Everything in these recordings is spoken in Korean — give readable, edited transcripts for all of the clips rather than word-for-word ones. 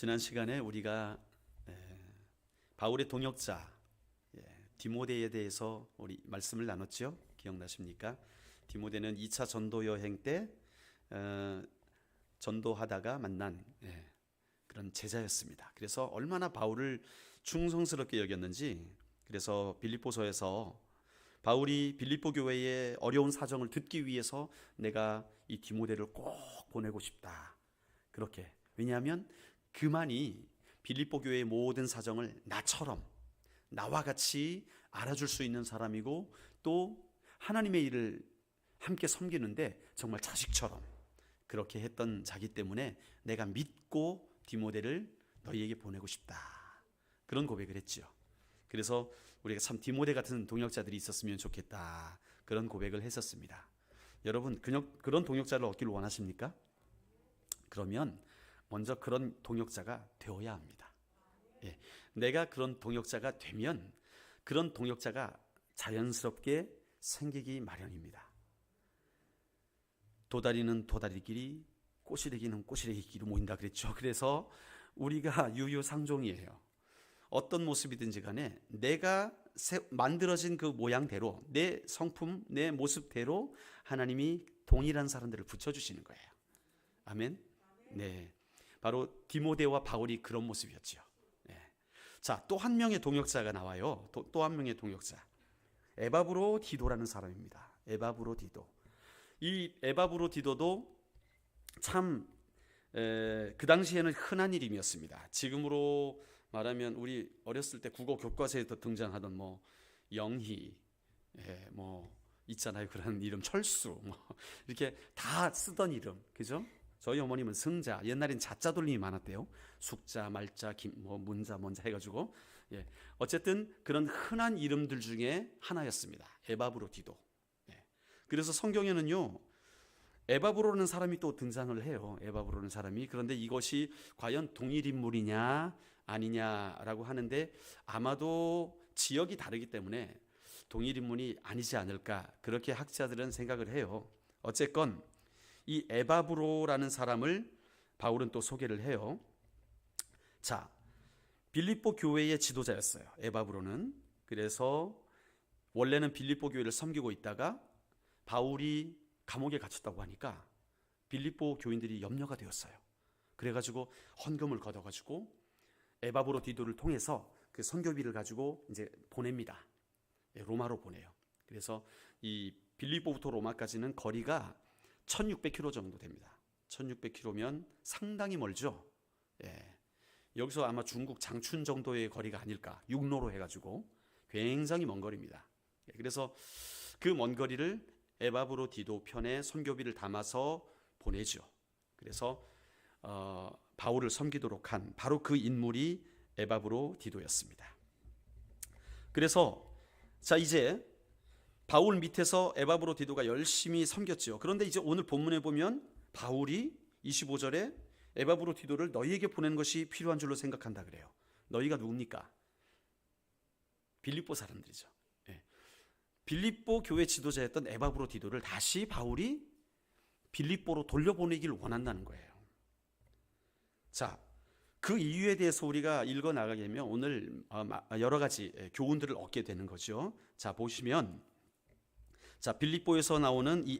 지난 시간에 우리가 바울의 동역자 디모데에 대해서 우리 말씀을 나눴죠. 기억나십니까? 디모데는 2차 전도 여행 때 전도하다가 만난 그런 제자였습니다. 그래서 얼마나 바울을 충성스럽게 여겼는지, 그래서 빌립보서에서 바울이 빌립보 교회의 어려운 사정을 듣기 위해서 내가 이 디모데를 꼭 보내고 싶다. 그렇게. 왜냐하면 그만이 빌립보 교회의 모든 사정을 나처럼, 나와 같이 알아줄 수 있는 사람이고, 또 하나님의 일을 함께 섬기는데 정말 자식처럼 그렇게 했던 자기 때문에 내가 믿고 디모데를 너희에게 보내고 싶다. 그런 고백을 했죠. 그래서 우리가 참 디모데 같은 동역자들이 있었으면 좋겠다. 그런 고백을 했었습니다. 여러분, 그런 동역자를 얻기를 원하십니까? 그러면 먼저 그런 동역자가 되어야 합니다. 내가 그런 동역자가 되면 그런 동역자가 자연스럽게 생기기 마련입니다. 도다리는 도다리끼리, 꼬시래기는 꼬시래기끼리 모인다 그랬죠. 그래서 우리가 유유상종이에요. 어떤 모습이든지 간에 내가 만들어진 그 모양대로, 내 성품, 내 모습대로 하나님이 동일한 사람들을 붙여주시는 거예요. 아멘. 네, 바로 디모데와 바울이 그런 모습이었죠. 자, 또 한 명의 동역자가 나와요. 또 한 명의 동역자, 에바브로디도라는 사람입니다. 에바브로디도. 이 에바브로디도도 참 그 당시에는 흔한 이름이었습니다. 지금으로 말하면 우리 어렸을 때 국어 교과서에도 등장하던 뭐 영희, 뭐 있잖아요. 그런 이름, 철수, 뭐 이렇게 다 쓰던 이름, 그죠? 저희 어머님은 승자, 옛날엔 자자 돌림이 많았대요. 숙자, 말자, 뭐 문자, 뭔자 해가지고, 어쨌든 그런 흔한 이름들 중에 하나였습니다. 에바브로디도. 그래서 성경에는요, 에바브로라는 사람이 또 등장을 해요. 에바브로라는 사람이. 그런데 이것이 과연 동일 인물이냐 아니냐라고 하는데, 아마도 지역이 다르기 때문에 동일 인물이 아니지 않을까, 그렇게 학자들은 생각을 해요. 어쨌건 이 에바브로라는 사람을 바울은 또 소개를 해요. 자, 빌립보 교회의 지도자였어요, 에바브로는. 그래서 원래는 빌립보 교회를 섬기고 있다가 바울이 감옥에 갇혔다고 하니까 빌립보 교인들이 염려가 되었어요. 그래가지고 헌금을 걷어가지고 에바브로디도를 통해서 그 선교비를 가지고 이제 보냅니다. 로마로 보내요. 그래서 이 빌립보부터 로마까지는 거리가 1600km 정도 됩니다. 1600km면 상당히 멀죠. 여기서 아마 중국 장춘 정도의 거리가 아닐까, 육로로 해가지고 굉장히 먼 거리입니다. 그래서 그 먼 거리를 에바브로디도 편에 선교비를 담아서 보내죠. 그래서 바울을 섬기도록 한 바로 그 인물이 에바브로디도였습니다. 그래서 자, 이제 바울 밑에서 에바브로디도가 열심히 섬겼죠. 그런데 이제 오늘 본문에 보면 바울이 25절에 에바브로디도를 너희에게 보내는 것이 필요한 줄로 생각한다 그래요. 너희가 누굽니까? 빌립보 사람들이죠. 빌립보 교회 지도자였던 에바브로디도를 다시 바울이 빌립보로 돌려보내기를 원한다는 거예요. 자, 그 이유에 대해서 우리가 읽어 나가게 되면 오늘 여러 가지 교훈들을 얻게 되는 거죠. 자, 보시면, 자, 빌립보에서 나오는 이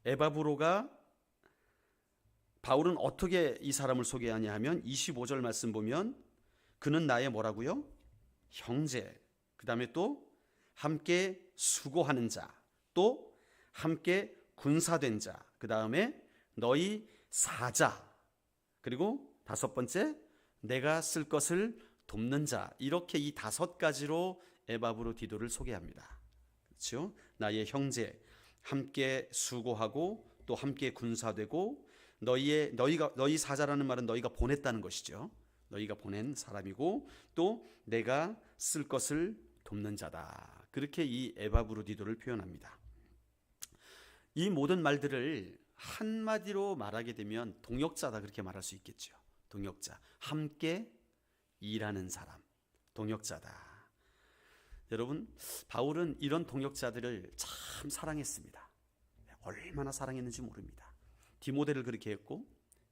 에바브로가 바울은 어떻게 이 사람을 소개하냐 하면 25절 말씀 보면 그는 나의 뭐라고요? 형제, 그 다음에 또 함께 수고하는 자, 또 함께 군사된 자, 그 다음에 너희 사자, 그리고 5번째 내가 쓸 것을 돕는 자, 이렇게 이 5가지로 에바브로디도를 소개합니다. 그렇죠? 나의 형제, 함께 수고하고 또 함께 군사되고, 너희 사자라는 말은 너희가 보냈다는 것이죠. 너희가 보낸 사람이고, 또 내가 쓸 것을 돕는 자다. 그렇게 이 에바브로디도를 표현합니다. 이 모든 말들을 한마디로 말하게 되면 동역자다, 그렇게 말할 수 있겠죠. 동역자, 함께 일하는 사람, 동역자다. 여러분, 바울은 이런 동역자들을 참 사랑했습니다. 얼마나 사랑했는지 모릅니다. 디모데를 그렇게 했고,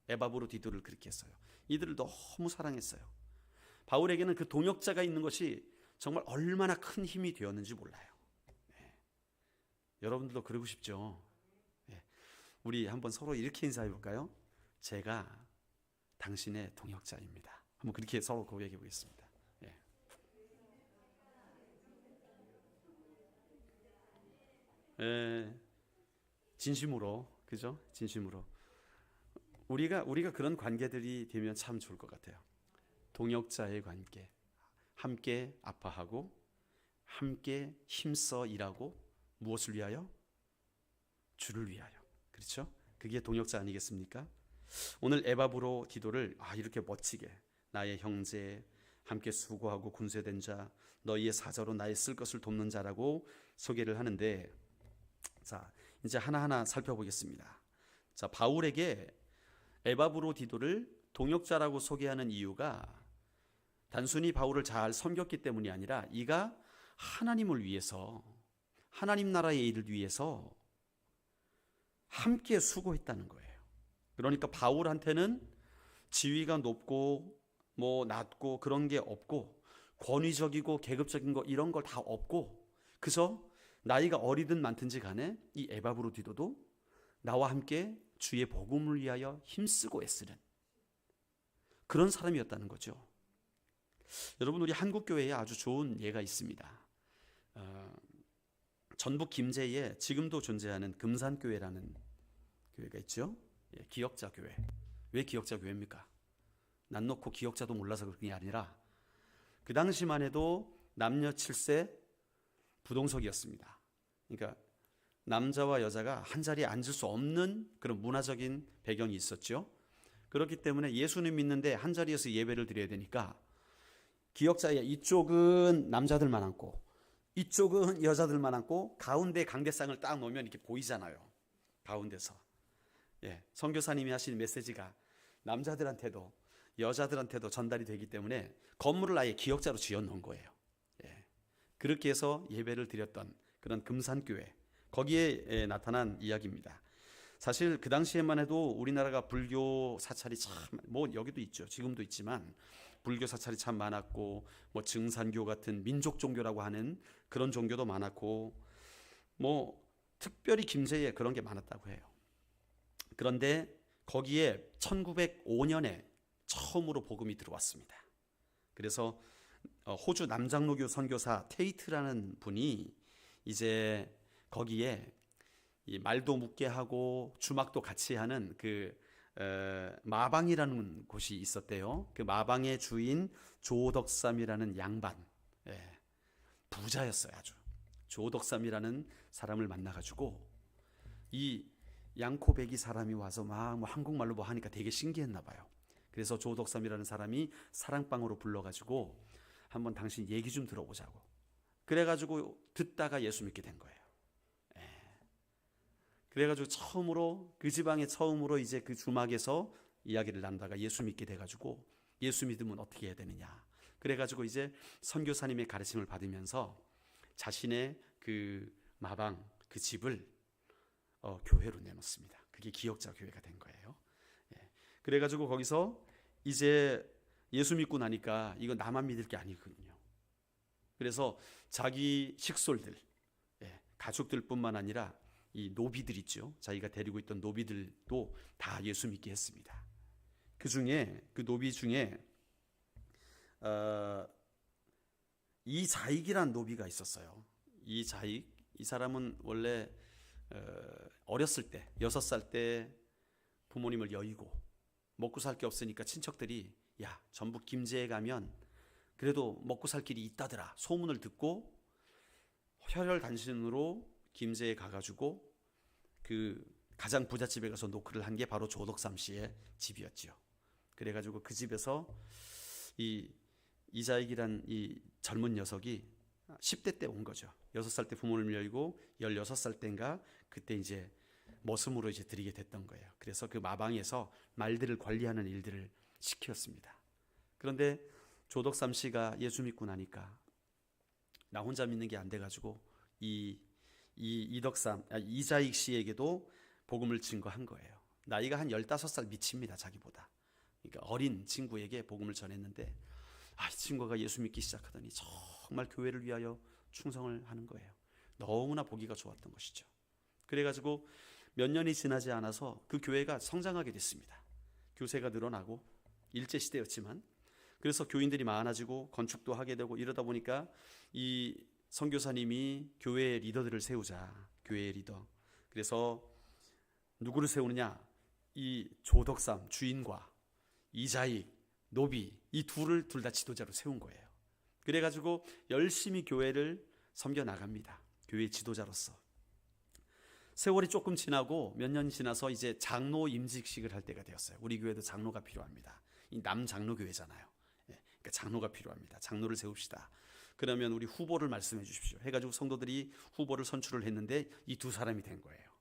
에바브로디도를 그렇게 했어요. 이들을 너무 사랑했어요. 바울에게는 그 동역자가 있는 것이 정말 얼마나 큰 힘이 되었는지 몰라요. 여러분들도 그러고 싶죠? 우리 한번 서로 이렇게 인사해 볼까요? 제가 당신의 동역자입니다. 한번 그렇게 서로 고백해 보겠습니다. 진심으로, 그죠? 진심으로 우리가 그런 관계들이 되면 참 좋을 것 같아요. 동역자의 관계, 함께 아파하고 함께 힘써 일하고, 무엇을 위하여? 주를 위하여. 그렇죠? 그게 동역자 아니겠습니까? 오늘 에바브로디도를 이렇게 멋지게, 나의 형제, 함께 수고하고 군수된 자, 너희의 사자로 나의 쓸 것을 돕는 자라고 소개를 하는데, 자, 이제 하나하나 살펴보겠습니다. 자, 바울에게 에바브로디도를 동역자라고 소개하는 이유가 단순히 바울을 잘 섬겼기 때문이 아니라 이가 하나님을 위해서, 하나님 나라의 일을 위해서 함께 수고했다는 거예요. 그러니까 바울한테는 지위가 높고 낮고 그런 게 없고, 권위적이고 계급적인 거 이런 걸 다 없고, 그저 나이가 어리든 많든지 간에 이 에바브로디도도 나와 함께 주의 복음을 위하여 힘쓰고 애쓰는 그런 사람이었다는 거죠. 여러분, 우리 한국교회에 아주 좋은 예가 있습니다. 전북 김제에 지금도 존재하는 금산교회라는 교회가 있죠. 기역자교회. 왜 기역자교회입니까? 난 놓고 기역자도 몰라서 그런 게 아니라 그 당시만 해도 남녀 7세 부동석이었습니다. 그러니까 남자와 여자가 한 자리에 앉을 수 없는 그런 문화적인 배경이 있었죠. 그렇기 때문에 예수님 믿는데 한 자리에서 예배를 드려야 되니까 기역자의 이쪽은 남자들만 앉고 이쪽은 여자들만 앉고 가운데 강대상을 딱 놓으면 이렇게 보이잖아요. 가운데서. 선교사님이 하시는 메시지가 남자들한테도 여자들한테도 전달이 되기 때문에 건물을 아예 기역자로 지어 놓은 거예요. 그렇게 해서 예배를 드렸던 그런 금산교회, 거기에 나타난 이야기입니다. 사실 그 당시에만 해도 우리나라가 불교 사찰이 참, 여기도 있죠. 지금도 있지만 불교 사찰이 참 많았고, 증산교 같은 민족 종교라고 하는 그런 종교도 많았고, 특별히 김제에 그런 게 많았다고 해요. 그런데 거기에 1905년에 처음으로 복음이 들어왔습니다. 그래서 호주 남장로교 선교사 테이트라는 분이 이제 거기에 이 말도 묻게 하고 주막도 같이 하는 그 마방이라는 곳이 있었대요. 그 마방의 주인 조덕삼이라는 양반, 부자였어요. 아주 조덕삼이라는 사람을 만나가지고 이 양코백이 사람이 와서 막 한국말로 하니까 되게 신기했나 봐요. 그래서 조덕삼이라는 사람이 사랑방으로 불러가지고 한번 당신 얘기 좀 들어보자고. 그래가지고 듣다가 예수 믿게 된 거예요. 그래가지고 처음으로 그 지방에 처음으로 이제 그 주막에서 이야기를 나누다가 예수 믿게 돼가지고, 예수 믿으면 어떻게 해야 되느냐. 그래가지고 이제 선교사님의 가르침을 받으면서 자신의 그 마방, 그 집을 교회로 내놓습니다. 그게 기역자 교회가 된 거예요. 그래가지고 거기서 이제 예수 믿고 나니까 이거 나만 믿을 게 아니거든요. 그래서 자기 식솔들, 가족들뿐만 아니라 이 노비들 있죠. 자기가 데리고 있던 노비들도 다 예수 믿게 했습니다. 그 중에 그 노비 중에 이자익이란 노비가 있었어요. 이자익, 이 사람은 원래 어렸을 때 6살 때 부모님을 여의고 먹고 살 게 없으니까 친척들이 야, 전북 김제에 가면 그래도 먹고 살 길이 있다더라 소문을 듣고 혈혈단신으로 김제에 가가지고 그 가장 부잣집에 가서 노크를 한 게 바로 조덕삼 씨의 집이었죠. 그래가지고 그 집에서 이 이자익이란 이 젊은 녀석이 10대 때 온 거죠. 6살 때 부모님을 열고 16살 때인가 그때 이제 머슴으로 이제 들이게 됐던 거예요. 그래서 그 마방에서 말들을 관리하는 일들을 시켰습니다. 그런데 조덕삼 씨가 예수 믿고 나니까 나 혼자 믿는 게 안 돼가지고 이자익 씨에게도 복음을 증거한 거예요. 나이가 한 15살 미칩니다. 자기보다. 그러니까 어린 친구에게 복음을 전했는데 이 친구가 예수 믿기 시작하더니 정말 교회를 위하여 충성을 하는 거예요. 너무나 보기가 좋았던 것이죠. 그래가지고 몇 년이 지나지 않아서 그 교회가 성장하게 됐습니다. 교세가 늘어나고 일제시대였지만, 그래서 교인들이 많아지고 건축도 하게 되고 이러다 보니까 이 선교사님이 교회의 리더들을 세우자. 교회의 리더. 그래서 누구를 세우느냐? 이 조덕삼 주인과 이자익 노비, 이 둘을 둘 다 지도자로 세운 거예요. 그래가지고 열심히 교회를 섬겨 나갑니다. 교회 지도자로서. 세월이 조금 지나고 몇 년 지나서 이제 장로 임직식을 할 때가 되었어요. 우리 교회도 장로가 필요합니다. 이 남장로교회잖아요. 그러니까 장로가 필요합니다. 장로를 세웁시다. 그러면 우리 후보를 말씀해 주십시오. 해가지고 성도들이 후보를 선출을 했는데 이 두 사람이 된 거예요.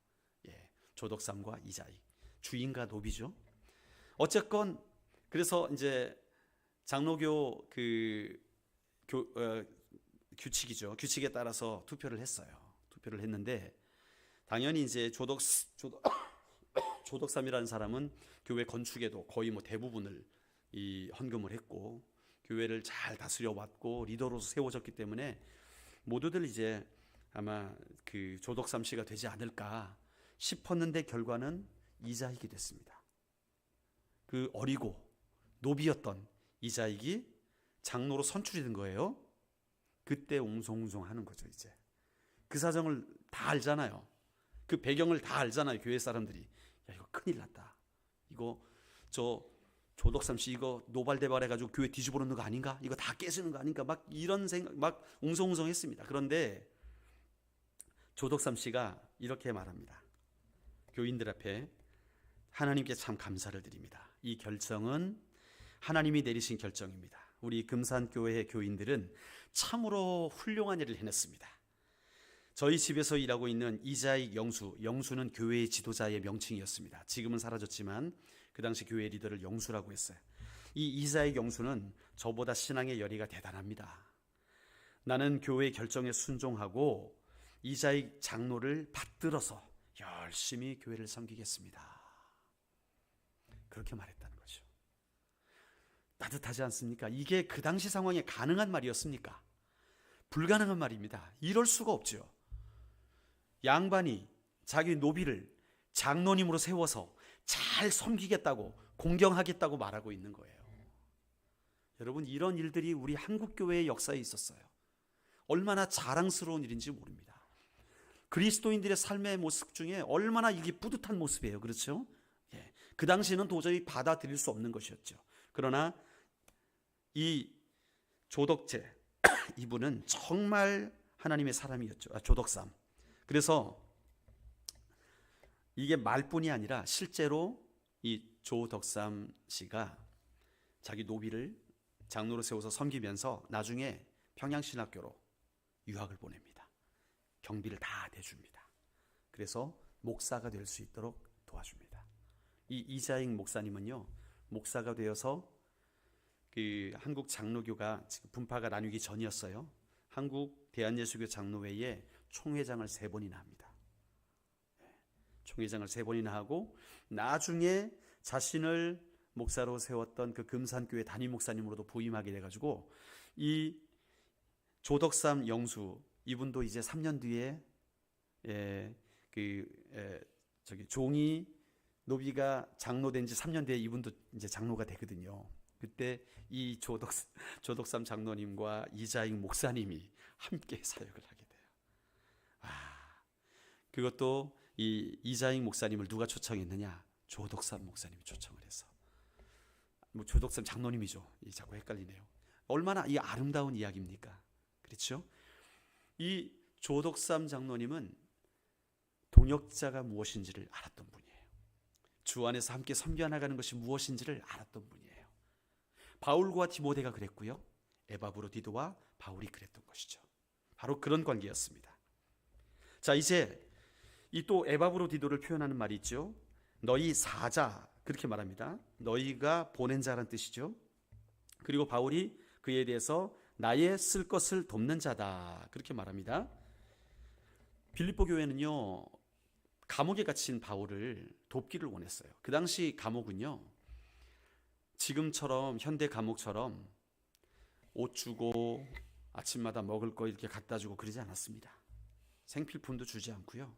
조덕삼과 이자익, 주인과 노비죠. 어쨌건 그래서 이제 장로교 규칙이죠. 규칙에 따라서 투표를 했어요. 투표를 했는데 당연히 이제 조덕삼이라는 사람은 교회 건축에도 거의 대부분을 헌금을 했고 교회를 잘 다스려 왔고 리더로서 세워졌기 때문에 모두들 이제 아마 그 조덕삼 씨가 되지 않을까 싶었는데 결과는 이자익이 됐습니다. 그 어리고 노비였던 이자익이 장로로 선출이 된 거예요. 그때 웅성웅성하는 거죠. 이제 그 사정을 다 알잖아요. 그 배경을 다 알잖아요. 교회 사람들이. 야, 이거 큰일 났다. 이거 조덕삼 씨 이거 노발대발 해가지고 교회 뒤집어 놓는 거 아닌가? 이거 다 깨지는 거 아닌가? 막 이런 생각, 막 웅성웅성했습니다. 그런데 조덕삼 씨가 이렇게 말합니다. 교인들 앞에 하나님께 참 감사를 드립니다. 이 결정은 하나님이 내리신 결정입니다. 우리 금산교회의 교인들은 참으로 훌륭한 일을 해냈습니다. 저희 집에서 일하고 있는 이자익 영수는 교회의 지도자의 명칭이었습니다. 지금은 사라졌지만 그 당시 교회 리더를 영수라고 했어요. 이 이자익 영수는 저보다 신앙의 열의가 대단합니다. 나는 교회의 결정에 순종하고 이자익 장로를 받들어서 열심히 교회를 섬기겠습니다. 그렇게 말했다는 거죠. 따뜻하지 않습니까? 이게 그 당시 상황에 가능한 말이었습니까? 불가능한 말입니다. 이럴 수가 없죠. 양반이 자기 노비를 장로님으로 세워서 잘 섬기겠다고 공경하겠다고 말하고 있는 거예요. 여러분, 이런 일들이 우리 한국교회의 역사에 있었어요. 얼마나 자랑스러운 일인지 모릅니다. 그리스도인들의 삶의 모습 중에 얼마나 이게 뿌듯한 모습이에요. 그렇죠? 그 당시는 도저히 받아들일 수 없는 것이었죠. 그러나 이 조덕재 이분은 정말 하나님의 사람이었죠. 조덕삼. 그래서 이게 말뿐이 아니라 실제로 이 조덕삼 씨가 자기 노비를 장로로 세워서 섬기면서 나중에 평양신학교로 유학을 보냅니다. 경비를 다 대줍니다. 그래서 목사가 될 수 있도록 도와줍니다. 이 이자익 목사님은요, 목사가 되어서 그 한국 장로교가 지금 분파가 나뉘기 전이었어요. 한국 대한예수교 장로회에 총회장을 3번이나 합니다. 총회장을 3번이나 하고 나중에 자신을 목사로 세웠던 그 금산교회 담임 목사님으로도 부임하게 돼가지고 이 조덕삼 영수 이분도 이제 3년 뒤에 종이 노비가 장로된 지 3년 뒤에 이분도 이제 장로가 되거든요. 그때 이 조덕삼 장로님과 이자익 목사님이 함께 사역을 하게 돼요. 그것도 이 이자익 목사님을 누가 초청했느냐? 조덕삼 목사님이 초청을 해서. 조덕삼 장로님이죠. 자꾸 헷갈리네요. 얼마나 이 아름다운 이야기입니까? 그렇죠? 이 조덕삼 장로님은 동역자가 무엇인지를 알았던 분이에요. 주 안에서 함께 섬겨 나가는 것이 무엇인지를 알았던 분이에요. 바울과 디모데가 그랬고요. 에바브로디도와 바울이 그랬던 것이죠. 바로 그런 관계였습니다. 자, 이제 이 또 에바브로디도를 표현하는 말이 있죠. 너희 사자, 그렇게 말합니다. 너희가 보낸 자란 뜻이죠. 그리고 바울이 그에 대해서 나의 쓸 것을 돕는 자다, 그렇게 말합니다. 빌립보 교회는요, 감옥에 갇힌 바울을 돕기를 원했어요. 그 당시 감옥은요, 지금처럼 현대 감옥처럼 옷 주고 아침마다 먹을 거 이렇게 갖다 주고 그러지 않았습니다. 생필품도 주지 않고요.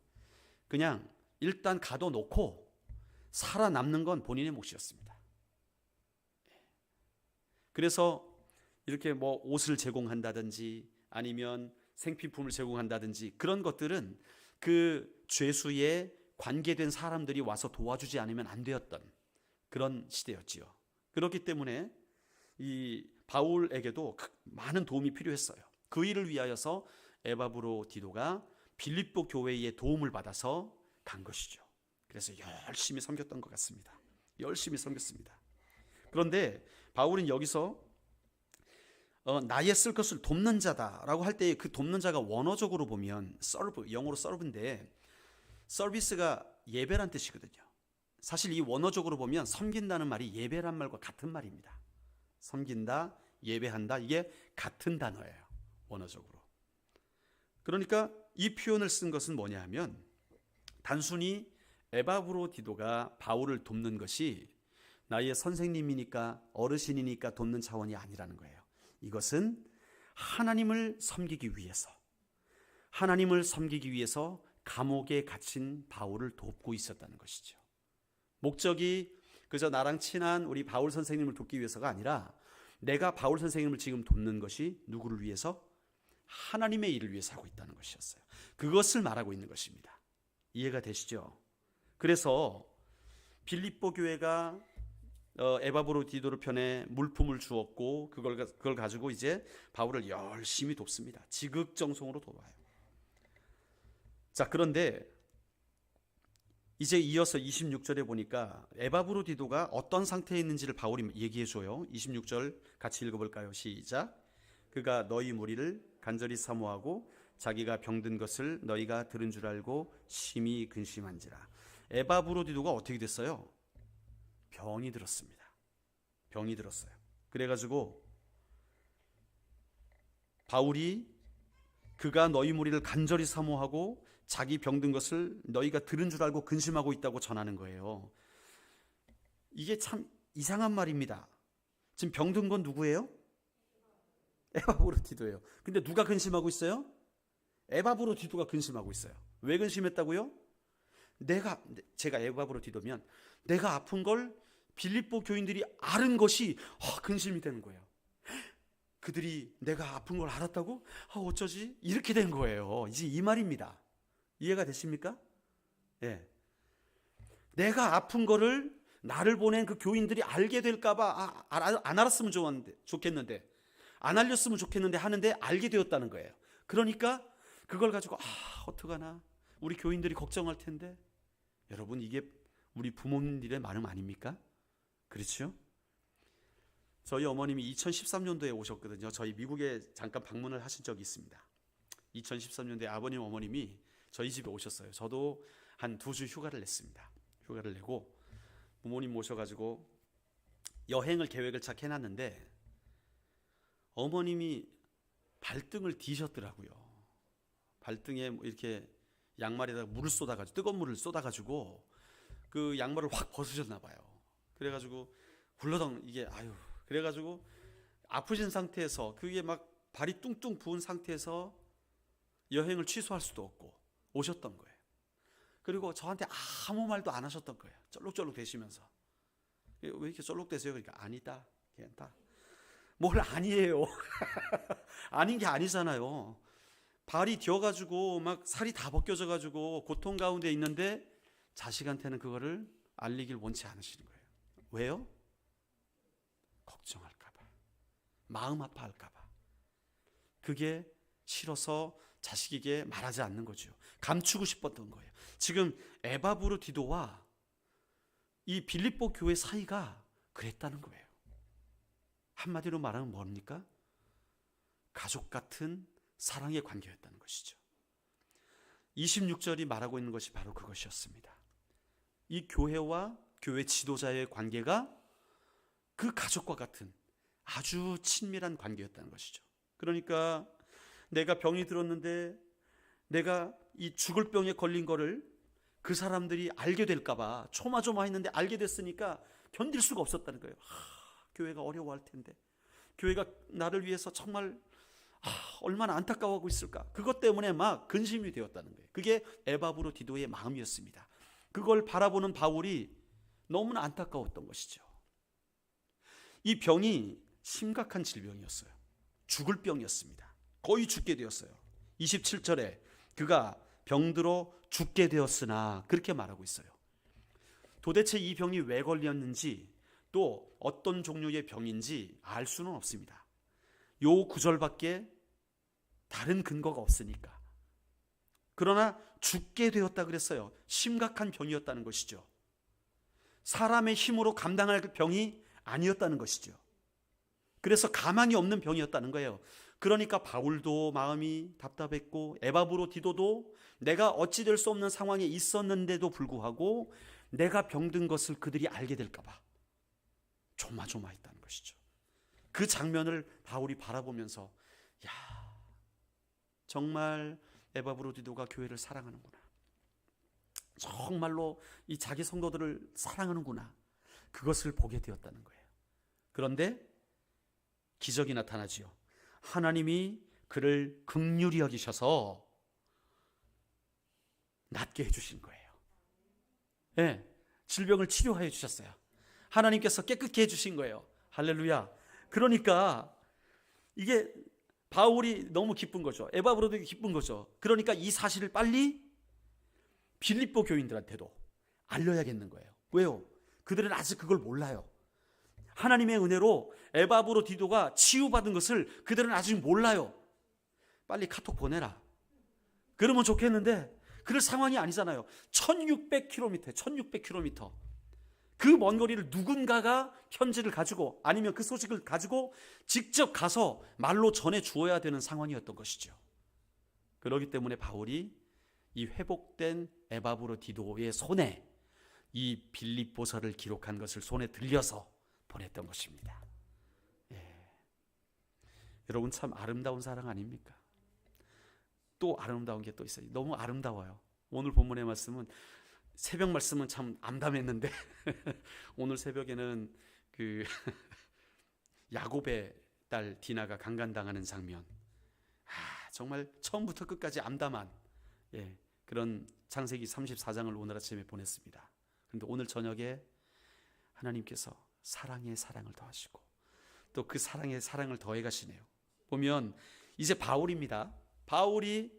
그냥 일단 가둬놓고 살아남는 건 본인의 몫이었습니다. 그래서 이렇게 뭐 옷을 제공한다든지 아니면 생필품을 제공한다든지 그런 것들은 그 죄수에 관계된 사람들이 와서 도와주지 않으면 안 되었던 그런 시대였지요. 그렇기 때문에 이 바울에게도 많은 도움이 필요했어요. 그 일을 위하여서 에바브로디도가 빌립보 교회의 도움을 받아서 간 것이죠. 그래서 열심히 섬겼던 것 같습니다. 열심히 섬겼습니다. 그런데 바울은 여기서 나의 쓸 것을 돕는 자다라고 할 때 그 돕는 자가 원어적으로 보면 serve, 영어로 serve인데 서비스가 예배란 뜻이거든요. 사실 이 원어적으로 보면 섬긴다는 말이 예배란 말과 같은 말입니다. 섬긴다, 예배한다, 이게 같은 단어예요. 원어적으로. 그러니까 이 표현을 쓴 것은 뭐냐 하면 단순히 에바브로디도가 바울을 돕는 것이 나의 선생님이니까 어르신이니까 돕는 차원이 아니라는 거예요. 이것은 하나님을 섬기기 위해서 감옥에 갇힌 바울을 돕고 있었다는 것이죠. 목적이 그저 나랑 친한 우리 바울 선생님을 돕기 위해서가 아니라 내가 바울 선생님을 지금 돕는 것이 누구를 위해서? 하나님의 일을 위해서 하고 있다는 것이었어요. 그것을 말하고 있는 것입니다. 이해가 되시죠? 그래서 빌립보 교회가 에바브로디도를 편에 물품을 주었고 그걸 가지고 이제 바울을 열심히 돕습니다. 지극정성으로 도와요. 자, 그런데 이제 이어서 26절에 보니까 에바브로디도가 어떤 상태에 있는지를 바울이 얘기해 줘요. 26절 같이 읽어볼까요? 시작. 그가 너희 무리를 간절히 사모하고 자기가 병든 것을 너희가 들은 줄 알고 심히 근심한지라. 에바브로디도가 어떻게 됐어요? 병이 들었습니다. 병이 들었어요. 그래가지고 바울이 그가 너희 무리를 간절히 사모하고 자기 병든 것을 너희가 들은 줄 알고 근심하고 있다고 전하는 거예요. 이게 참 이상한 말입니다. 지금 병든 건 누구예요? 에바브로디도예요. 근데 누가 근심하고 있어요? 에바브로디도가 근심하고 있어요. 왜 근심했다고요? 제가 에바브로디도면 내가 아픈 걸 빌립보 교인들이 아는 것이 근심이 되는 거예요. 그들이 내가 아픈 걸 알았다고? 어쩌지? 이렇게 된 거예요. 이제 이 말입니다. 이해가 되십니까? 예. 내가 아픈 거를 나를 보낸 그 교인들이 알게 될까봐 안 알았으면 좋겠는데 안 알렸으면 좋겠는데 하는데 알게 되었다는 거예요. 그러니까 그걸 가지고 어떡하나 우리 교인들이 걱정할 텐데. 여러분, 이게 우리 부모님들의 마음 아닙니까? 그렇죠? 저희 어머님이 2013년도에 오셨거든요. 저희 미국에 잠깐 방문을 하신 적이 있습니다. 2013년도에 아버님 어머님이 저희 집에 오셨어요. 저도 한 2주 휴가를 냈습니다. 휴가를 내고 부모님 모셔가지고 여행을 계획을 착 해놨는데 어머님이 발등을 디셨더라고요. 발등에 이렇게 양말에다가 물을 쏟아가지고 뜨거운 물을 쏟아가지고 그 양말을 확 벗으셨나 봐요. 그래가지고 굴러덩 이게 그래가지고 아프신 상태에서 그게 막 발이 뚱뚱 부은 상태에서 여행을 취소할 수도 없고 오셨던 거예요. 그리고 저한테 아무 말도 안 하셨던 거예요. 쩔룩쩔룩 대시면서. 왜 이렇게 쩔룩대세요? 그러니까 아니다, 괜찮다. 뭘 아니에요. 아닌 게 아니잖아요. 발이 디어가지고 막 살이 다 벗겨져가지고 고통 가운데 있는데 자식한테는 그거를 알리길 원치 않으시는 거예요. 왜요? 걱정할까봐, 마음 아파할까봐. 그게 싫어서 자식에게 말하지 않는 거죠. 감추고 싶었던 거예요. 지금 에바브로디도와 이 빌립보 교회 사이가 그랬다는 거예요. 한마디로 말하면 뭡니까? 가족 같은 사랑의 관계였다는 것이죠. 26절이 말하고 있는 것이 바로 그것이었습니다. 이 교회와 교회 지도자의 관계가 그 가족과 같은 아주 친밀한 관계였다는 것이죠. 그러니까 내가 병이 들었는데 내가 이 죽을 병에 걸린 거를 그 사람들이 알게 될까봐 조마조마했는데 알게 됐으니까 견딜 수가 없었다는 거예요. 교회가 어려워할 텐데, 교회가 나를 위해서 정말 얼마나 안타까워하고 있을까. 그것 때문에 막 근심이 되었다는 거예요. 그게 에바브로디도의 마음이었습니다. 그걸 바라보는 바울이 너무나 안타까웠던 것이죠. 이 병이 심각한 질병이었어요. 죽을 병이었습니다. 거의 죽게 되었어요. 27절에 그가 병들어 죽게 되었으나 그렇게 말하고 있어요. 도대체 이 병이 왜 걸렸는지 또 어떤 종류의 병인지 알 수는 없습니다. 요 구절밖에 다른 근거가 없으니까. 그러나 죽게 되었다 그랬어요. 심각한 병이었다는 것이죠. 사람의 힘으로 감당할 병이 아니었다는 것이죠. 그래서 가망이 없는 병이었다는 거예요. 그러니까 바울도 마음이 답답했고 에바브로디도도 내가 어찌 될 수 없는 상황에 있었는데도 불구하고 내가 병든 것을 그들이 알게 될까 봐 조마조마했다는 것이죠. 그 장면을 바울이 바라보면서 야, 정말 에바브로디도가 교회를 사랑하는구나. 정말로 이 자기 성도들을 사랑하는구나. 그것을 보게 되었다는 거예요. 그런데 기적이 나타나지요. 하나님이 그를 긍휼히 여기셔서 낫게 해주신 거예요. 네, 질병을 치료해 주셨어요. 하나님께서 깨끗게 해주신 거예요. 할렐루야. 그러니까 이게 바울이 너무 기쁜 거죠. 에바브로도 기쁜 거죠. 그러니까 이 사실을 빨리 빌립보 교인들한테도 알려야겠는 거예요. 왜요? 그들은 아직 그걸 몰라요. 하나님의 은혜로 에바브로디도가 치유받은 것을 그들은 아직 몰라요. 빨리 카톡 보내라. 그러면 좋겠는데 그럴 상황이 아니잖아요. 1600km 그 먼 거리를 누군가가 편지를 가지고 아니면 그 소식을 가지고 직접 가서 말로 전해 주어야 되는 상황이었던 것이죠. 그렇기 때문에 바울이 이 회복된 에바브로디도의 손에 이 빌립보서를 기록한 것을 손에 들려서 보냈던 것입니다. 예. 여러분 참 아름다운 사랑 아닙니까? 또 아름다운 게 또 있어요. 너무 아름다워요. 오늘 본문의 말씀은 새벽 말씀은 참 암담했는데 오늘 새벽에는 그 야곱의 딸 디나가 강간당하는 장면, 정말 처음부터 끝까지 암담한 그런 창세기 34장을 오늘 아침에 보냈습니다. 그런데 오늘 저녁에 하나님께서 사랑에 사랑을 더하시고 또 그 사랑에 사랑을 더해 가시네요. 보면 이제 바울입니다. 바울이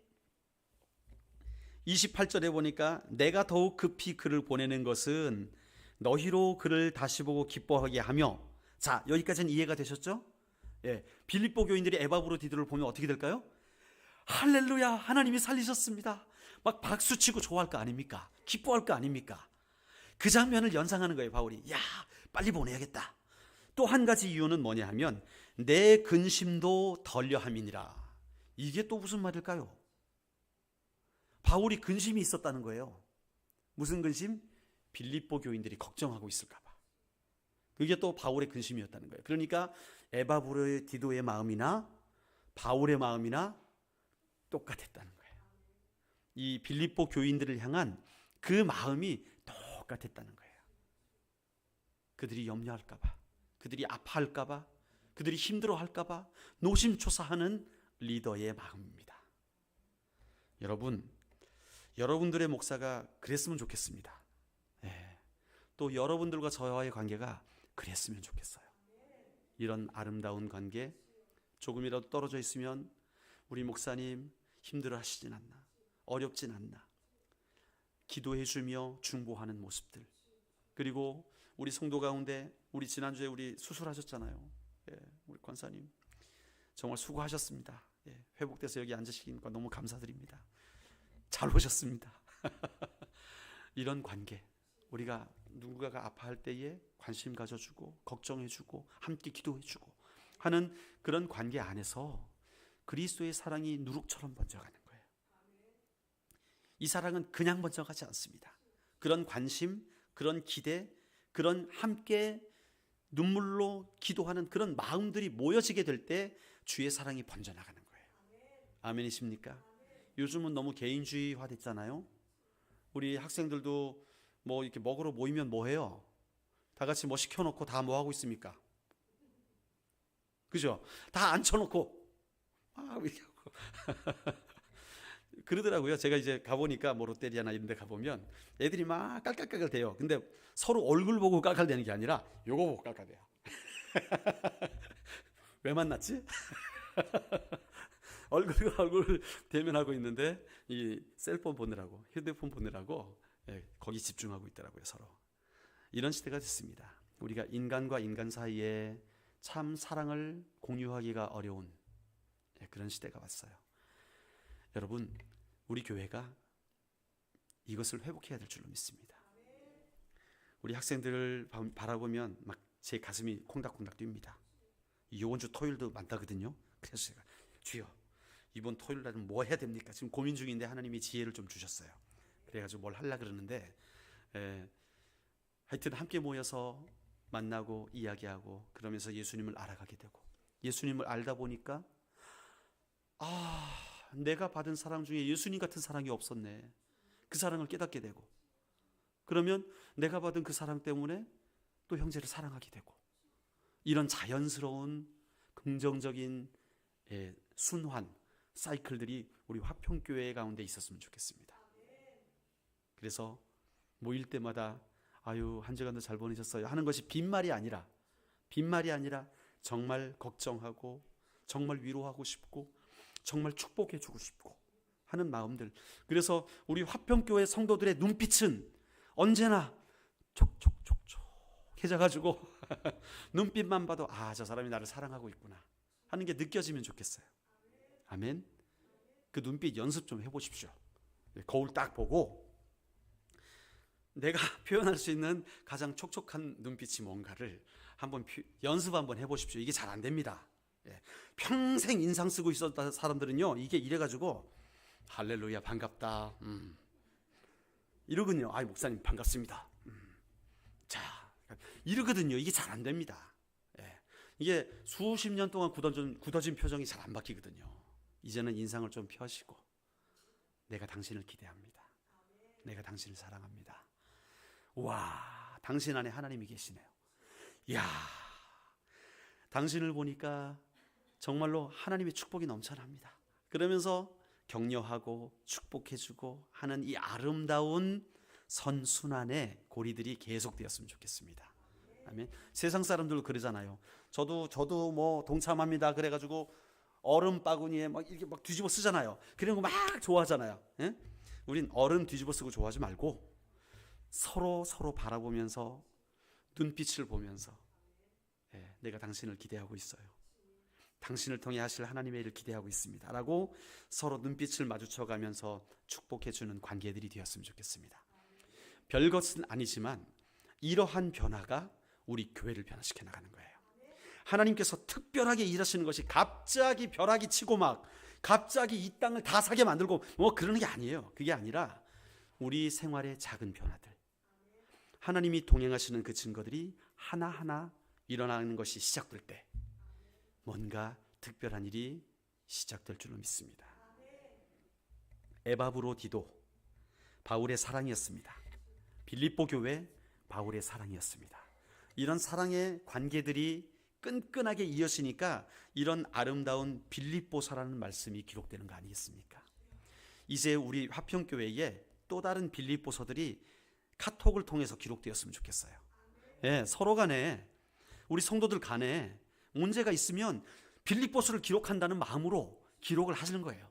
28절에 보니까 내가 더욱 급히 그를 보내는 것은 너희로 그를 다시 보고 기뻐하게 하며, 자 여기까지는 이해가 되셨죠? 빌립보 교인들이 에바브로디도를 보면 어떻게 될까요? 할렐루야, 하나님이 살리셨습니다. 막 박수치고 좋아할 거 아닙니까? 기뻐할 거 아닙니까? 그 장면을 연상하는 거예요. 바울이 야 빨리 보내야겠다. 또 한 가지 이유는 뭐냐 하면 내 근심도 덜려함이니라. 이게 또 무슨 말일까요? 바울이 근심이 있었다는 거예요. 무슨 근심? 빌립보 교인들이 걱정하고 있을까 봐. 그게 또 바울의 근심이었다는 거예요. 그러니까 에바브로디도의 마음이나 바울의 마음이나 똑같았다는 거예요. 이 빌립보 교인들을 향한 그 마음이 똑같았다는 거예요. 그들이 염려할까 봐, 그들이 아파할까 봐, 그들이 힘들어할까 봐 노심초사하는 리더의 마음입니다. 여러분들의 목사가 그랬으면 좋겠습니다. 또 여러분들과 저와의 관계가 그랬으면 좋겠어요. 이런 아름다운 관계, 조금이라도 떨어져 있으면 우리 목사님 힘들어 하시진 않나, 어렵진 않나, 기도해 주며 중보하는 모습들, 그리고 우리 성도 가운데 우리 지난주에 우리 수술하셨잖아요. 우리 권사님 정말 수고하셨습니다. 회복돼서 여기 앉으시니까 너무 감사드립니다. 잘 오셨습니다. 이런 관계, 우리가 누군가가 아파할 때에 관심 가져주고 걱정해주고 함께 기도해주고 하는 그런 관계 안에서 그리스도의 사랑이 누룩처럼 번져가는 거예요. 이 사랑은 그냥 번져가지 않습니다. 그런 관심, 그런 기대, 그런 함께 눈물로 기도하는 그런 마음들이 모여지게 될 때 주의 사랑이 번져나가는 거예요. 아멘이십니까? 요즘은 너무 개인주의화 됐잖아요. 우리 학생들도 뭐 이렇게 먹으러 모이면 뭐 해요? 다 같이 뭐 시켜놓고 다 뭐 하고 있습니까? 그죠? 다 앉혀놓고 막 이렇게 하고 그러더라고요. 제가 이제 가보니까 뭐 롯데리아나 이런 데 가보면 애들이 막 깔깔깔깔 대요. 근데 서로 얼굴 보고 깔깔대는 게 아니라 요거 보고 깔깔대요. 왜 만났지? 얼굴과 얼굴 대면하고 있는데 이 셀폰 보느라고, 휴대폰 보느라고 거기 집중하고 있더라고요. 서로. 이런 시대가 됐습니다. 우리가 인간과 인간 사이에 참 사랑을 공유하기가 어려운 그런 시대가 왔어요. 여러분, 우리 교회가 이것을 회복해야 될 줄로 믿습니다. 우리 학생들을 바라보면 막 제 가슴이 콩닥콩닥 뜁니다. 이번 주 토요일도 많다거든요. 그래서 제가 주여, 이번 토요일 날은 뭐 해야 됩니까? 지금 고민 중인데 하나님이 지혜를 좀 주셨어요. 그래가지고 뭘 하려고 그러는데 하여튼 함께 모여서 만나고 이야기하고 그러면서 예수님을 알아가게 되고, 예수님을 알다 보니까 내가 받은 사랑 중에 예수님 같은 사랑이 없었네. 그 사랑을 깨닫게 되고, 그러면 내가 받은 그 사랑 때문에 또 형제를 사랑하게 되고, 이런 자연스러운 긍정적인 순환 사이클들이 우리 화평교회 가운데 있었으면 좋겠습니다. 그래서 모일 때마다 아유 한 주간도 잘 보내셨어요 하는 것이 빈말이 아니라 정말 걱정하고 정말 위로하고 싶고 정말 축복해 주고 싶고 하는 마음들. 그래서 우리 화평교회 성도들의 눈빛은 언제나 촉촉촉촉 해져가지고 눈빛만 봐도 저 사람이 나를 사랑하고 있구나 하는 게 느껴지면 좋겠어요. 아멘. 그 눈빛 연습 좀 해보십시오. 거울 딱 보고 내가 표현할 수 있는 가장 촉촉한 눈빛이 뭔가를 한번 연습 한번 해보십시오. 이게 잘 안 됩니다. 평생 인상 쓰고 있었던 사람들은요, 이게 이래가지고 할렐루야 반갑다 이러군요. 목사님 반갑습니다. 자 이러거든요. 이게 잘 안 됩니다. 이게 수십 년 동안 굳어진 표정이 잘 안 바뀌거든요. 이제는 인상을 좀 펴시고 내가 당신을 기대합니다. 내가 당신을 사랑합니다. 와, 당신 안에 하나님이 계시네요. 이야, 당신을 보니까 정말로 하나님의 축복이 넘쳐납니다. 그러면서 격려하고 축복해주고 하는 이 아름다운 선순환의 고리들이 계속되었으면 좋겠습니다. 아멘. 세상 사람들도 그러잖아요. 저도 뭐 동참합니다. 그래가지고 얼음 바구니에 막 이렇게 막 뒤집어 쓰잖아요. 그런 거 막 좋아하잖아요. 우린 얼음 뒤집어 쓰고 좋아하지 말고 서로 바라보면서 눈빛을 보면서 내가 당신을 기대하고 있어요. 당신을 통해 하실 하나님의 일을 기대하고 있습니다. 라고 서로 눈빛을 마주쳐가면서 축복해주는 관계들이 되었으면 좋겠습니다. 별것은 아니지만 이러한 변화가 우리 교회를 변화시켜 나가는 거예요. 하나님께서 특별하게 일하시는 것이 갑자기 벼락이 치고 막 갑자기 이 땅을 다 사게 만들고 뭐 그러는 게 아니에요. 그게 아니라 우리 생활의 작은 변화들, 하나님이 동행하시는 그 증거들이 하나하나 일어나는 것이 시작될 때 뭔가 특별한 일이 시작될 줄로 믿습니다. 에바브로디도 바울의 사랑이었습니다. 빌립보 교회 바울의 사랑이었습니다. 이런 사랑의 관계들이 끈끈하게 이어지니까 이런 아름다운 빌립보서라는 말씀이 기록되는 거 아니겠습니까? 이제 우리 화평교회에 또 다른 빌립보서들이 카톡을 통해서 기록되었으면 좋겠어요. 서로 간에 우리 성도들 간에 문제가 있으면 빌립보서를 기록한다는 마음으로 기록을 하시는 거예요.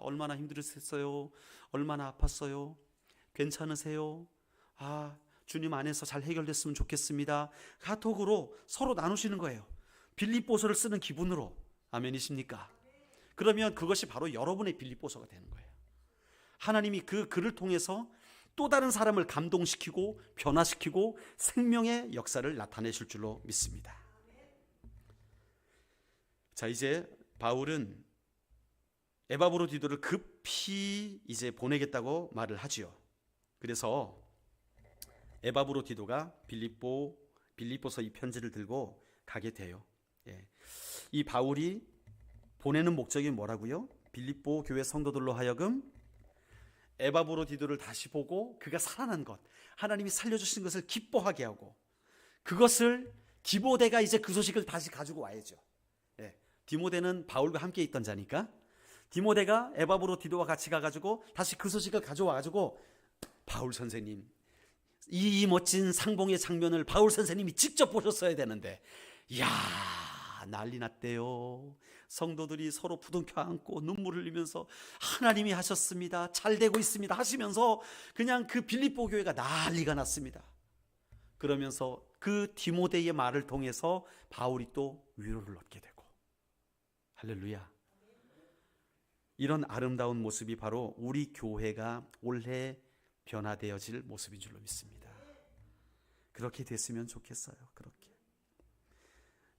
얼마나 힘들었어요? 얼마나 아팠어요? 괜찮으세요? 주님 안에서 잘 해결됐으면 좋겠습니다. 카톡으로 서로 나누시는 거예요. 빌립보서를 쓰는 기분으로. 아멘이십니까? 그러면 그것이 바로 여러분의 빌립보서가 되는 거예요. 하나님이 그 글을 통해서 또 다른 사람을 감동시키고 변화시키고 생명의 역사를 나타내실 줄로 믿습니다. 자, 이제 바울은 에바브로디도를 급히 이제 보내겠다고 말을 하지요. 그래서 에바브로디도가 빌립보서 이 편지를 들고 가게 돼요. 이 바울이 보내는 목적이 뭐라고요? 빌립보 교회 성도들로 하여금 에바브로디도를 다시 보고 그가 살아난 것, 하나님이 살려주신 것을 기뻐하게 하고, 그것을 디모데가 이제 그 소식을 다시 가지고 와야죠. 예, 디모데는 바울과 함께 있던 자니까 디모데가 에바브로디도와 같이 가가지고 다시 그 소식을 가져와가지고, 바울 선생님, 이 멋진 상봉의 장면을 바울 선생님이 직접 보셨어야 되는데, 이야, 난리 났대요. 성도들이 서로 부둥켜 안고 눈물을 흘리면서 하나님이 하셨습니다, 잘 되고 있습니다 하시면서 그냥 그 빌립보 교회가 난리가 났습니다. 그러면서 그 디모데의 말을 통해서 바울이 또 위로를 얻게 되고, 할렐루야. 이런 아름다운 모습이 바로 우리 교회가 올해 변화되어질 모습인 줄로 믿습니다. 그렇게 됐으면 좋겠어요. 그렇게.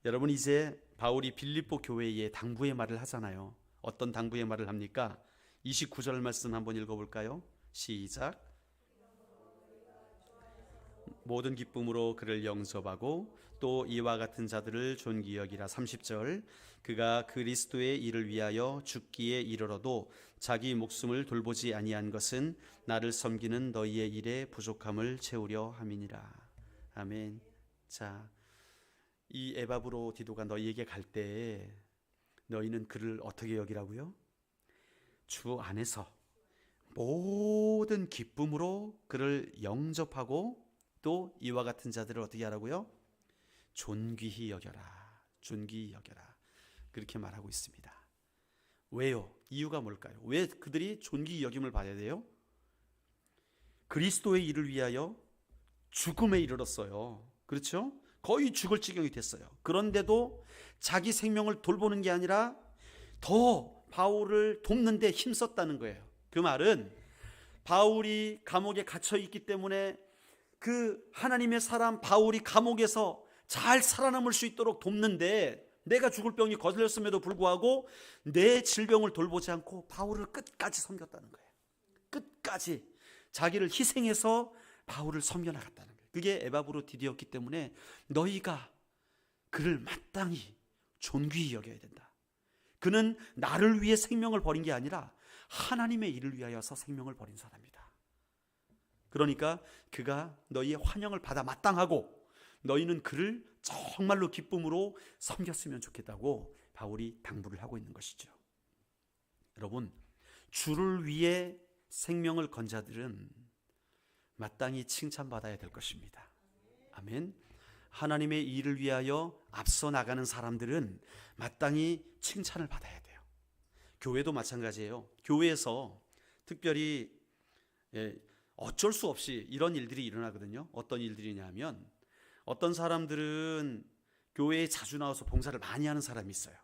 여러분, 이제 바울이 빌립보 교회에 당부의 말을 하잖아요. 어떤 당부의 말을 합니까? 29절 말씀 한번 읽어볼까요? 시작. 모든 기쁨으로 그를 영접하고 또 이와 같은 자들을 존귀 여기라. 30절. 그가 그리스도의 일을 위하여 죽기에 이르러도 자기 목숨을 돌보지 아니한 것은 나를 섬기는 너희의 일에 부족함을 채우려 함이니라. 아멘. 자, 이 에바브로디도가 너희에게 갈 때 너희는 그를 어떻게 여기라고요? 주 안에서 모든 기쁨으로 그를 영접하고 또 이와 같은 자들을 어떻게 하라고요? 존귀히 여겨라. 존귀히 여겨라. 그렇게 말하고 있습니다. 왜요? 이유가 뭘까요? 왜 그들이 존귀히 여김을 받아야 돼요? 그리스도의 일을 위하여 죽음에 이르렀어요. 그렇죠? 거의 죽을 지경이 됐어요. 그런데도 자기 생명을 돌보는 게 아니라 더 바울을 돕는 데 힘썼다는 거예요. 그 말은 바울이 감옥에 갇혀 있기 때문에 그 하나님의 사람 바울이 감옥에서 잘 살아남을 수 있도록 돕는데, 내가 죽을 병이 거슬렸음에도 불구하고 내 질병을 돌보지 않고 바울을 끝까지 섬겼다는 거예요. 끝까지 자기를 희생해서 바울을 섬겨나갔다는 거예요. 그게 에바브로디도였기 때문에 너희가 그를 마땅히 존귀히 여겨야 된다. 그는 나를 위해 생명을 버린 게 아니라 하나님의 일을 위하여서 생명을 버린 사람이다. 그러니까 그가 너희의 환영을 받아 마땅하고 너희는 그를 정말로 기쁨으로 섬겼으면 좋겠다고 바울이 당부를 하고 있는 것이죠. 여러분, 주를 위해 생명을 건 자들은 마땅히 칭찬받아야 될 것입니다. 아멘. 하나님의 일을 위하여 앞서 나가는 사람들은 마땅히 칭찬을 받아야 돼요. 교회도 마찬가지예요. 교회에서 특별히 어쩔 수 없이 이런 일들이 일어나거든요. 어떤 일들이냐면, 어떤 사람들은 교회에 자주 나와서 봉사를 많이 하는 사람이 있어요.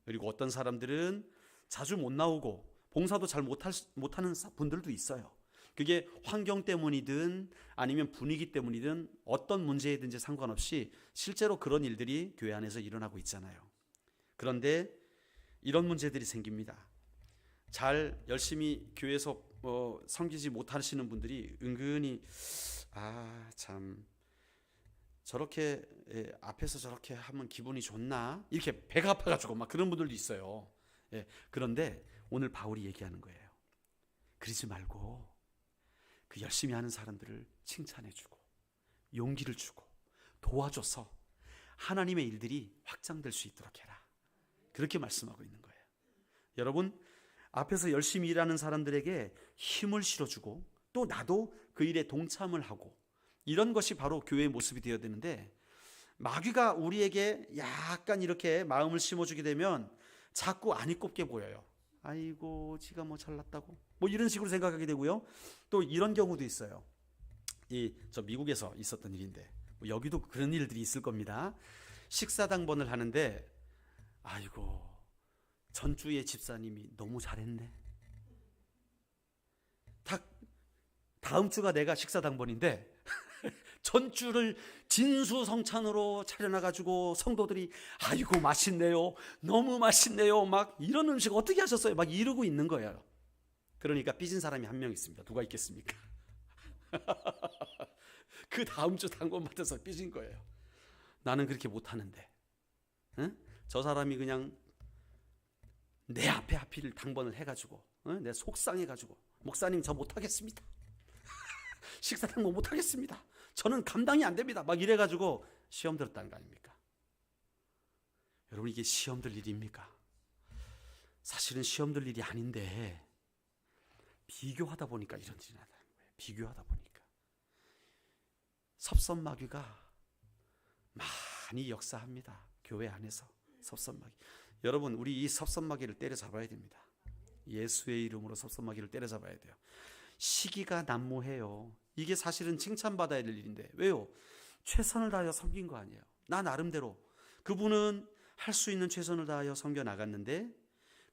그리고 어떤 사람들은 자주 못 나오고 봉사도 잘 못하는 분들도 있어요. 그게 환경 때문이든 아니면 분위기 때문이든 어떤 문제이든지 상관없이 실제로 그런 일들이 교회 안에서 일어나고 있잖아요. 그런데 이런 문제들이 생깁니다. 잘 열심히 교회에서 섬기지 못하시는 분들이 은근히 참 저렇게 앞에서 저렇게 하면 기분이 좋나? 이렇게 배가 아파가지고 막 그런 분들도 있어요. 그런데 오늘 바울이 얘기하는 거예요. 그러지 말고 그 열심히 하는 사람들을 칭찬해주고 용기를 주고 도와줘서 하나님의 일들이 확장될 수 있도록 해라. 그렇게 말씀하고 있는 거예요. 여러분, 앞에서 열심히 일하는 사람들에게 힘을 실어주고 또 나도 그 일에 동참을 하고, 이런 것이 바로 교회의 모습이 되어야 되는데, 마귀가 우리에게 약간 이렇게 마음을 심어주게 되면 자꾸 안이 꼽게 보여요. 아이고 지가 뭐 잘났다고 뭐 이런 식으로 생각하게 되고요. 또 이런 경우도 있어요. 저 미국에서 있었던 일인데 여기도 그런 일들이 있을 겁니다. 식사당번을 하는데 아이고 전주의 집사님이 너무 잘했네. 다음 주가 내가 식사당번인데 전주를 진수성찬으로 차려놔가지고 성도들이 아이고 맛있네요, 너무 맛있네요, 막 이런 음식 어떻게 하셨어요? 막 이러고 있는 거예요. 그러니까 삐진 사람이 한 명 있습니다. 누가 있겠습니까? 그 다음 주 당번 받아서 삐진 거예요. 나는 그렇게 못하는데, 응? 저 사람이 그냥 내 앞에 하필 당번을 해가지고, 응? 내 속상해가지고 목사님 저 못하겠습니다. 식사는 뭐 못하겠습니다. 저는 감당이 안 됩니다. 막 이래가지고 시험 들었다는 거 아닙니까? 여러분, 이게 시험 들 일입니까? 사실은 시험 들 일이 아닌데 비교하다 보니까 이런 일이 나타나는 거예요. 비교하다 보니까. 섭섭마귀가 많이 역사합니다. 교회 안에서 섭섭마귀. 여러분, 우리 이 섭섭마귀를 때려잡아야 됩니다. 예수의 이름으로 섭섭마귀를 때려잡아야 돼요. 시기가 난무해요. 이게 사실은 칭찬받아야 될 일인데 왜요? 최선을 다하여 섬긴 거 아니에요. 나 나름대로. 그분은 할 수 있는 최선을 다하여 섬겨 나갔는데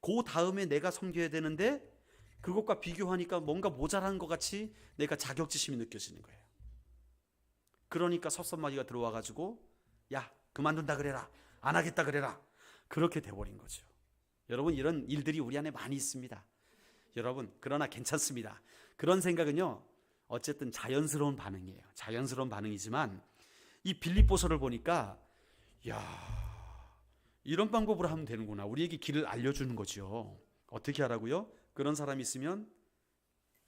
그 다음에 내가 섬겨야 되는데 그것과 비교하니까 뭔가 모자란 것 같이 내가 자격지심이 느껴지는 거예요. 그러니까 섭섭마귀가 들어와가지고 야, 그만둔다 그래라, 안 하겠다 그래라, 그렇게 돼버린 거죠. 여러분, 이런 일들이 우리 안에 많이 있습니다. 여러분, 그러나 괜찮습니다. 그런 생각은요, 어쨌든 자연스러운 반응이에요. 자연스러운 반응이지만 이 빌립보서를 보니까 야, 이런 방법으로 하면 되는구나. 우리에게 길을 알려주는 거죠. 어떻게 하라고요? 그런 사람이 있으면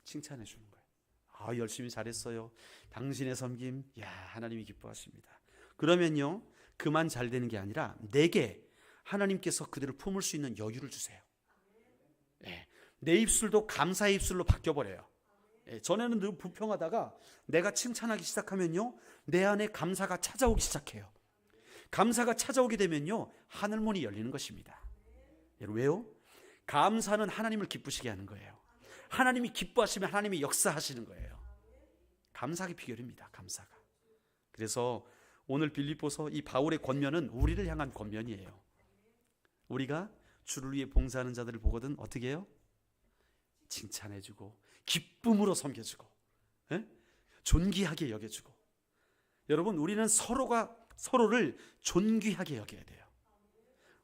칭찬해 주는 거예요. 아, 열심히 잘했어요. 당신의 섬김, 야, 하나님이 기뻐하십니다. 그러면요, 그만 잘 되는 게 아니라 내게 하나님께서 그들을 품을 수 있는 여유를 주세요. 네, 내 입술도 감사의 입술로 바뀌어버려요. 네, 전에는 늘 불평하다가 내가 칭찬하기 시작하면요, 내 안에 감사가 찾아오기 시작해요. 감사가 찾아오게 되면요, 하늘문이 열리는 것입니다. 왜요? 감사는 하나님을 기쁘시게 하는 거예요. 하나님이 기뻐하시면 하나님이 역사하시는 거예요. 감사의 비결입니다. 감사가. 그래서 오늘 빌립보서 이 바울의 권면은 우리를 향한 권면이에요. 우리가 주를 위해 봉사하는 자들을 보거든 어떻게 해요? 칭찬해주고 기쁨으로 섬겨주고, 에? 존귀하게 여겨주고. 여러분, 우리는 서로를 존귀하게 여겨야 돼요.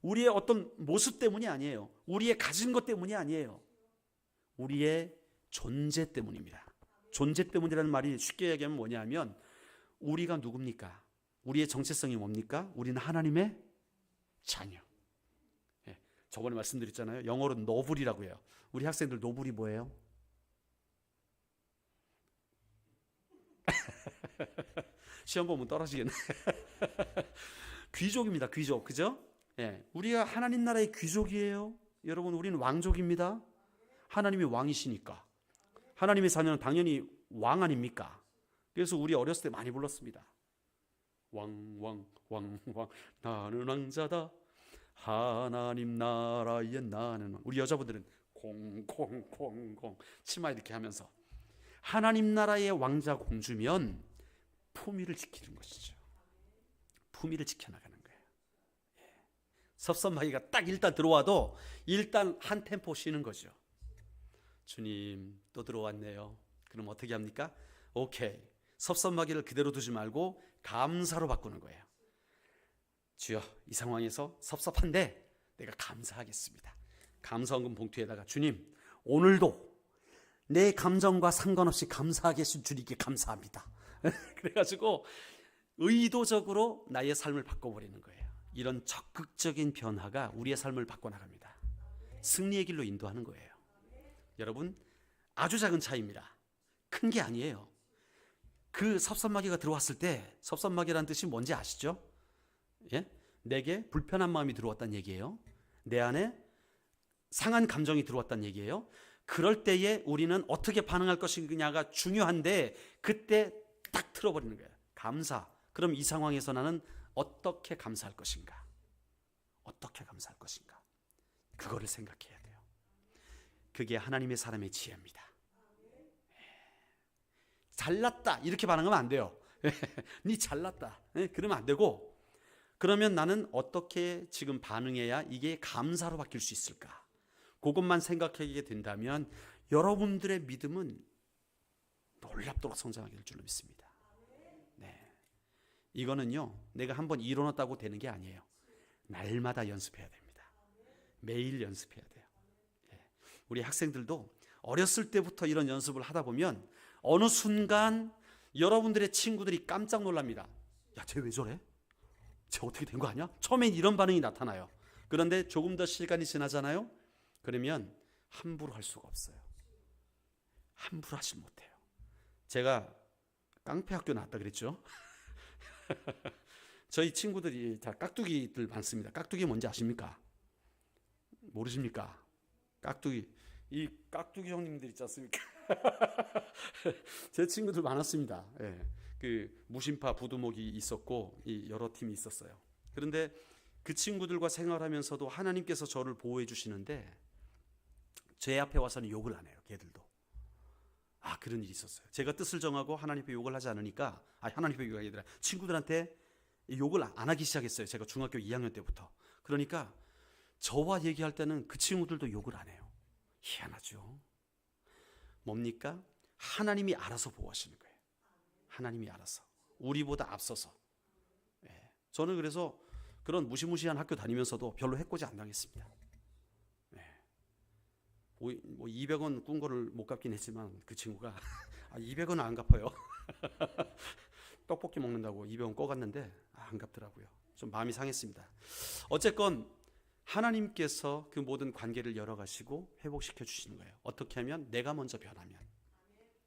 우리의 어떤 모습 때문이 아니에요. 우리의 가진 것 때문이 아니에요. 우리의 존재 때문입니다. 존재 때문이라는 말이 쉽게 얘기하면 뭐냐면 우리가 누굽니까? 우리의 정체성이 뭡니까? 우리는 하나님의 자녀. 예, 저번에 말씀드렸잖아요. 영어로 노블이라고 해요. 우리 학생들 노블이 뭐예요? 시험 보면 떨어지겠네. 귀족입니다. 귀족. 그죠? 예, 우리가 하나님 나라의 귀족이에요. 여러분, 우리는 왕족입니다. 하나님이 왕이시니까. 하나님의 자녀는 당연히 왕 아닙니까? 그래서 우리 어렸을 때 많이 불렀습니다. 왕 나는 왕자다. 하나님 나라의 나는 왕. 우리 여자분들은 공공공공 치마 이렇게 하면서 하나님 나라의 왕자 공주면 품위를 지키는 것이죠. 품위를 지켜나가는 거예요. 예. 섭섭마귀가 딱 일단 들어와도 일단 한 템포 쉬는 거죠. 주님, 또 들어왔네요. 그럼 어떻게 합니까? 오케이, 섭섭마귀를 그대로 두지 말고 감사로 바꾸는 거예요. 주여, 이 상황에서 섭섭한데 내가 감사하겠습니다. 감사원금 봉투에다가 주님, 오늘도 내 감정과 상관없이 감사하게 해주신 주님께 감사합니다. 그래가지고 의도적으로 나의 삶을 바꿔버리는 거예요. 이런 적극적인 변화가 우리의 삶을 바꿔나갑니다. 승리의 길로 인도하는 거예요. 여러분, 아주 작은 차이입니다. 큰 게 아니에요. 그 섭섭마귀가 들어왔을 때, 섭섭마귀라는 뜻이 뭔지 아시죠? 예? 내게 불편한 마음이 들어왔다는 얘기예요. 내 안에 상한 감정이 들어왔다는 얘기예요. 그럴 때에 우리는 어떻게 반응할 것이냐가 중요한데 그때 딱 틀어버리는 거예요. 감사. 그럼 이 상황에서 나는 어떻게 감사할 것인가? 어떻게 감사할 것인가? 그거를 생각해야 돼요. 그게 하나님의 사람의 지혜입니다. 잘났다 이렇게 반응하면 안 돼요. 니 잘났다 그러면 안 되고, 그러면 나는 어떻게 지금 반응해야 이게 감사로 바뀔 수 있을까? 그것만 생각하게 된다면 여러분들의 믿음은 놀랍도록 성장하게 될 줄로 믿습니다. 네, 이거는요, 내가 한번 이뤄놨다고 되는 게 아니에요. 날마다 연습해야 됩니다. 매일 연습해야 돼요. 우리 학생들도 어렸을 때부터 이런 연습을 하다 보면 어느 순간 여러분들의 친구들이 깜짝 놀랍니다. 야, 쟤 왜 저래? 쟤 어떻게 된 거 아니야? 처음엔 이런 반응이 나타나요. 그런데 조금 더 시간이 지나잖아요. 그러면 함부로 할 수가 없어요. 함부로 하지 못해요. 제가 깡패 학교 나왔다 그랬죠. 저희 친구들이 다 깍두기들 많습니다. 깍두기 뭔지 아십니까? 모르십니까? 깍두기, 이 깍두기 형님들 있지 않습니까? 제 친구들 많았습니다. 예. 그 무심파 부두목이 있었고 여러 팀이 있었어요. 그런데 그 친구들과 생활하면서도 하나님께서 저를 보호해 주시는데 제 앞에 와서는 욕을 안 해요. 걔들도. 그런 일이 있었어요. 제가 뜻을 정하고 하나님 앞에 욕을 하지 않으니까, 하나님 앞에 욕이 아니라 친구들한테 욕을 안 하기 시작했어요. 제가 중학교 2학년 때부터. 그러니까 저와 얘기할 때는 그 친구들도 욕을 안 해요. 희한하죠. 뭡니까? 하나님이 알아서 보호하시는 거예요. 하나님이 알아서. 우리보다 앞서서. 저는 그래서 그런 무시무시한 학교 다니면서도 별로 해코지 안 당했습니다. 200원 꾼 거를 못 갚긴 했지만 그 친구가 200원은 안 갚아요. 떡볶이 먹는다고 200원 꺼갔는데 안 갚더라고요. 좀 마음이 상했습니다. 어쨌건 하나님께서 그 모든 관계를 열어가시고 회복시켜 주시는 거예요. 어떻게 하면? 내가 먼저 변하면.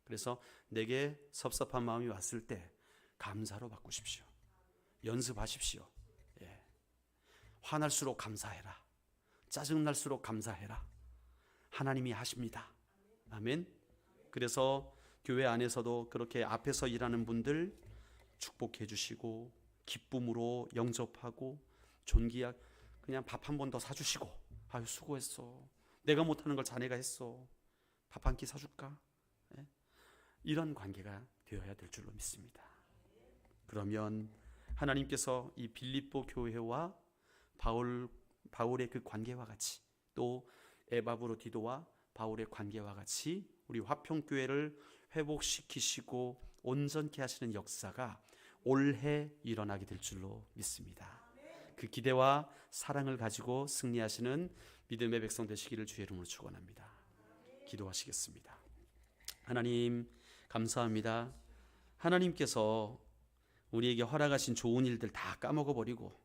그래서 내게 섭섭한 마음이 왔을 때 감사로 바꾸십시오. 연습하십시오. 화날수록 감사해라. 짜증날수록 감사해라. 하나님이 하십니다. 아멘. 그래서 교회 안에서도 그렇게 앞에서 일하는 분들 축복해 주시고 기쁨으로 영접하고 존귀하게 그냥 밥 한 번 더 사주시고, 아유 수고했어. 내가 못하는 걸 자네가 했어. 밥 한 끼 사줄까? 이런 관계가 되어야 될 줄로 믿습니다. 그러면 하나님께서 이 빌립보 교회와 바울의 그 관계와 같이, 또 에바브로디도와 바울의 관계와 같이 우리 화평교회를 회복시키시고 온전케 하시는 역사가 올해 일어나게 될 줄로 믿습니다. 그 기대와 사랑을 가지고 승리하시는 믿음의 백성 되시기를 주의 이름으로 축원합니다. 기도하시겠습니다. 하나님 감사합니다. 하나님께서 우리에게 허락하신 좋은 일들 다 까먹어버리고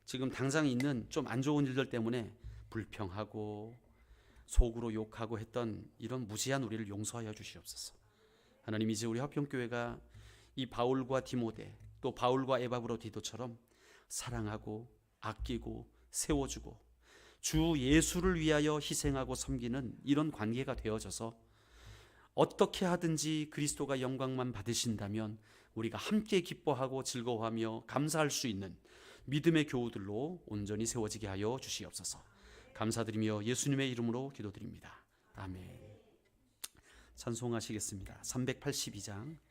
지금 당장 있는 좀 안 좋은 일들 때문에 불평하고 속으로 욕하고 했던 이런 무지한 우리를 용서하여 주시옵소서. 하나님, 이제 우리 화평교회가 이 바울과 디모데, 또 바울과 에바브로디도처럼 사랑하고 아끼고 세워주고 주 예수를 위하여 희생하고 섬기는 이런 관계가 되어져서 어떻게 하든지 그리스도가 영광만 받으신다면 우리가 함께 기뻐하고 즐거워하며 감사할 수 있는 믿음의 교우들로 온전히 세워지게 하여 주시옵소서. 감사드리며 예수님의 이름으로 기도드립니다. 아멘. 찬송하시겠습니다. 382장